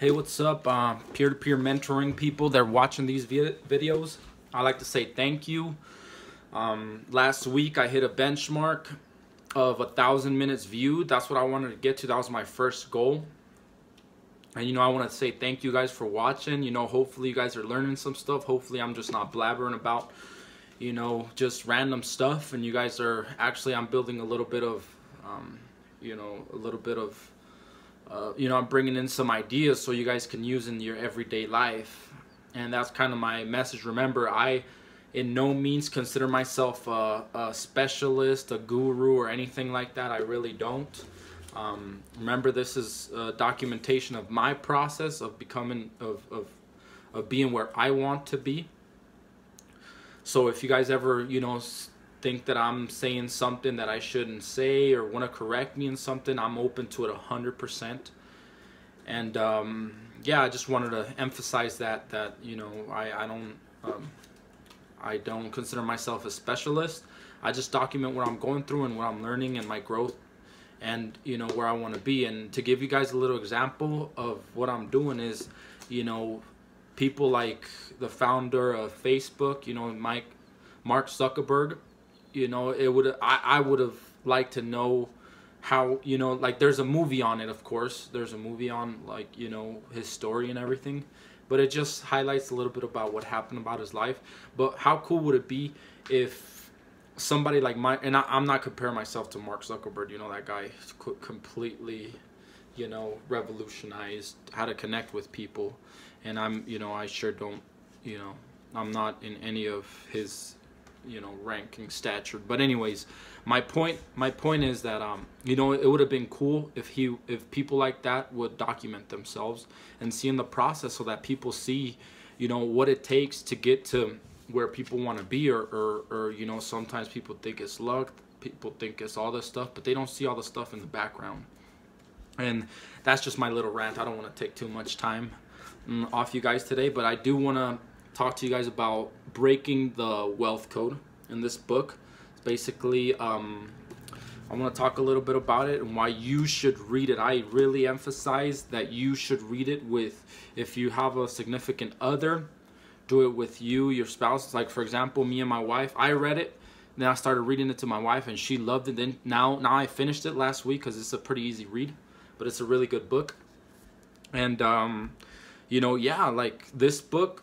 Hey, what's up, peer-to-peer mentoring people that are watching these videos? I'd like to say thank you. Last week I hit a benchmark of 1,000 minutes viewed. That's what I wanted to get to. That was my first goal. And I want to say thank you guys for watching. Hopefully you guys are learning some stuff. Hopefully I'm just not blabbering about just random stuff, and you guys are actually, I'm building a little bit of I'm bringing in some ideas so you guys can use in your everyday life. And that's kind of my message. Remember, I in no means consider myself a specialist, a guru, or anything like that. I really don't. Remember, this is documentation of my process of becoming, of being where I want to be. So if you guys ever, think that I'm saying something that I shouldn't say or want to correct me in something, I'm open to it 100%. And yeah, I just wanted to emphasize that I don't consider myself a specialist. I just document what I'm going through and what I'm learning and my growth, and where I want to be. And to give you guys a little example of what I'm doing is, people like the founder of Facebook, Mark Zuckerberg, I would have liked to know how, like, there's a movie on it, of course. There's a movie on, like, his story and everything. But it just highlights a little bit about what happened about his life. But how cool would it be if somebody like I'm not comparing myself to Mark Zuckerberg. That guy completely, revolutionized how to connect with people. And I sure don't, I'm not in any of his ranking stature. But anyways, my point is that it would have been cool if people like that would document themselves and see in the process, so that people see what it takes to get to where people want to be, or sometimes people think it's luck, people think it's all this stuff, but they don't see all the stuff in the background. And that's just my little rant. I don't want to take too much time off you guys today, but I do want to talk to you guys about breaking the wealth code in this book. It's basically, I want to talk a little bit about it and why you should read it. I really emphasize that you should read it with, if you have a significant other, do it with your spouse. Like, for example, me and my wife, I read it, then I started reading it to my wife, and she loved it. Then now I finished it last week because it's a pretty easy read, but it's a really good book. And yeah, like, this book,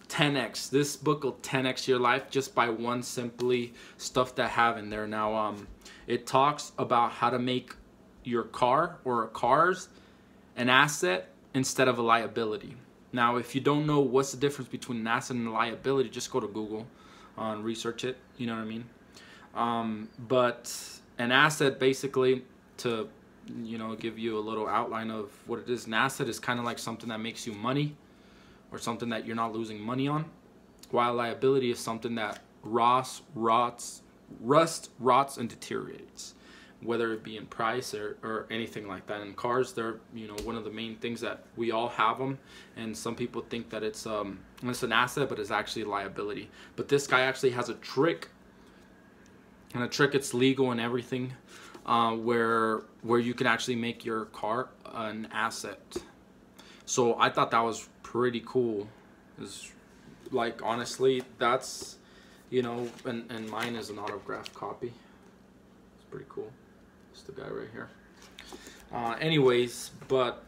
10x, this book will 10x your life just by one simply stuff that have in there. Now it talks about how to make your car or cars an asset instead of a liability. Now, if you don't know what's the difference between an asset and a liability, just go to Google and research it. You know what I mean? But an asset, basically, to give you a little outline of what it is, an asset is kind of like something that makes you money, or something that you're not losing money on, while liability is something that rusts, and deteriorates, whether it be in price or anything like that. And cars, they're one of the main things that we all have them, and some people think that it's an asset, but it's actually a liability. But this guy actually has a trick, and a trick, it's legal and everything, where you can actually make your car an asset. So I thought that was pretty cool. Is, like, honestly, that's and mine is an autographed copy. It's pretty cool. It's the guy right here. Anyways, but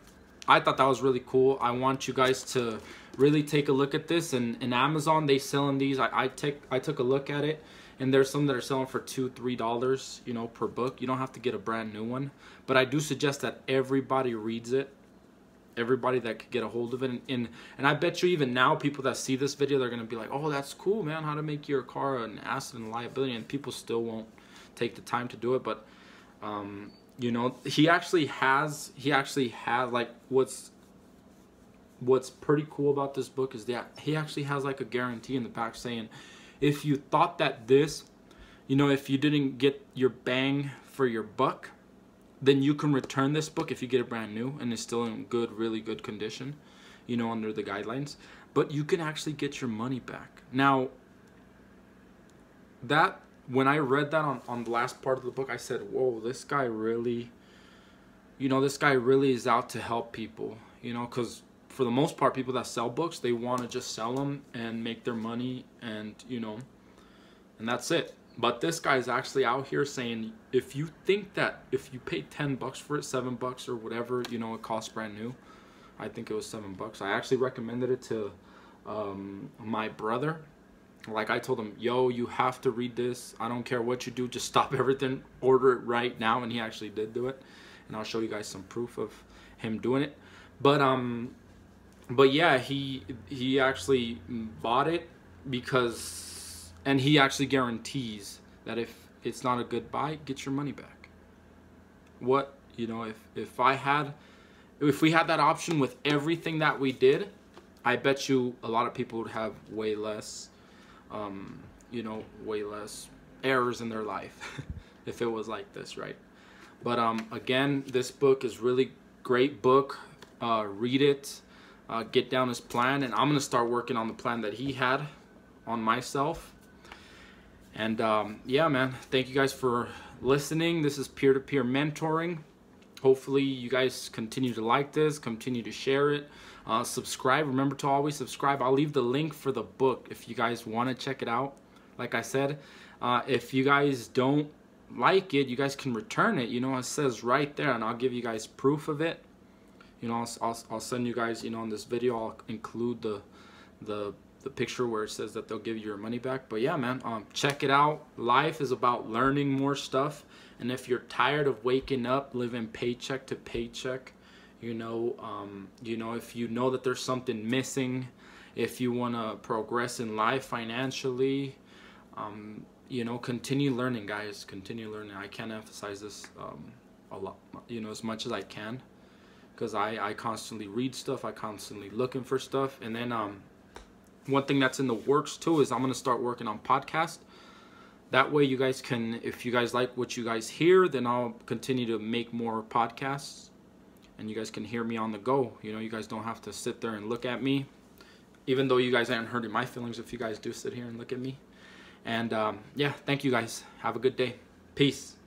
I thought that was really cool. I want you guys to really take a look at this. And in Amazon, they selling these. I took a look at it, and there's some that are selling for $2-3 per book. You don't have to get a brand new one, but I do suggest that everybody reads it. Everybody that could get a hold of it, and I bet you even now, people that see this video, they're gonna be like, oh, that's cool, man, how to make your car an asset and liability, and people still won't take the time to do it. But he actually has like, what's pretty cool about this book is that he actually has like a guarantee in the back saying, if you thought that this, if you didn't get your bang for your buck, then you can return this book if you get it brand new and it's still in really good condition, under the guidelines. But you can actually get your money back. Now, that, when I read that on the last part of the book, I said, whoa, this guy really, this guy really is out to help people. you know, because for the most part, people that sell books, they want to just sell them and make their money, and you know, and that's it. But this guy's actually out here saying, if you think that if you pay $10 for it, $7 or whatever, you know, it costs brand new. I think it was $7. I actually recommended it to my brother. Like, I told him, yo, you have to read this. I don't care what you do, just stop everything, order it right now. And he actually did do it, and I'll show you guys some proof of him doing it. But yeah, he actually bought it because, and he actually guarantees that if it's not a good buy, get your money back. What, you know, if we had that option with everything that we did, I bet you a lot of people would have way less, you know, way less errors in their life if it was like this, right? But again, this book is really great book. Read it, get down his plan, and I'm gonna start working on the plan that he had on myself. And yeah, man, thank you guys for listening. This is peer-to-peer mentoring. Hopefully you guys continue to like this, continue to share it, subscribe. Remember to always subscribe. I'll leave the link for the book if you guys want to check it out. Like I said, if you guys don't like it, you guys can return it. You know, it says right there, and I'll give you guys proof of it. You know, I'll send you guys, you know, in this video, I'll include the picture where it says that they'll give you your money back. But yeah, man, check it out. Life is about learning more stuff. And if you're tired of waking up, living paycheck to paycheck, you know, if you know that there's something missing, if you want to progress in life financially, you know, continue learning, guys. Continue learning. I can't emphasize this a lot, you know, as much as I can, because I constantly read stuff. I constantly looking for stuff. And then one thing that's in the works too is I'm going to start working on podcasts. That way you guys can, if you guys like what you guys hear, then I'll continue to make more podcasts, and you guys can hear me on the go. You know, you guys don't have to sit there and look at me, even though you guys aren't hurting my feelings if you guys do sit here and look at me. And yeah, thank you guys. Have a good day. Peace.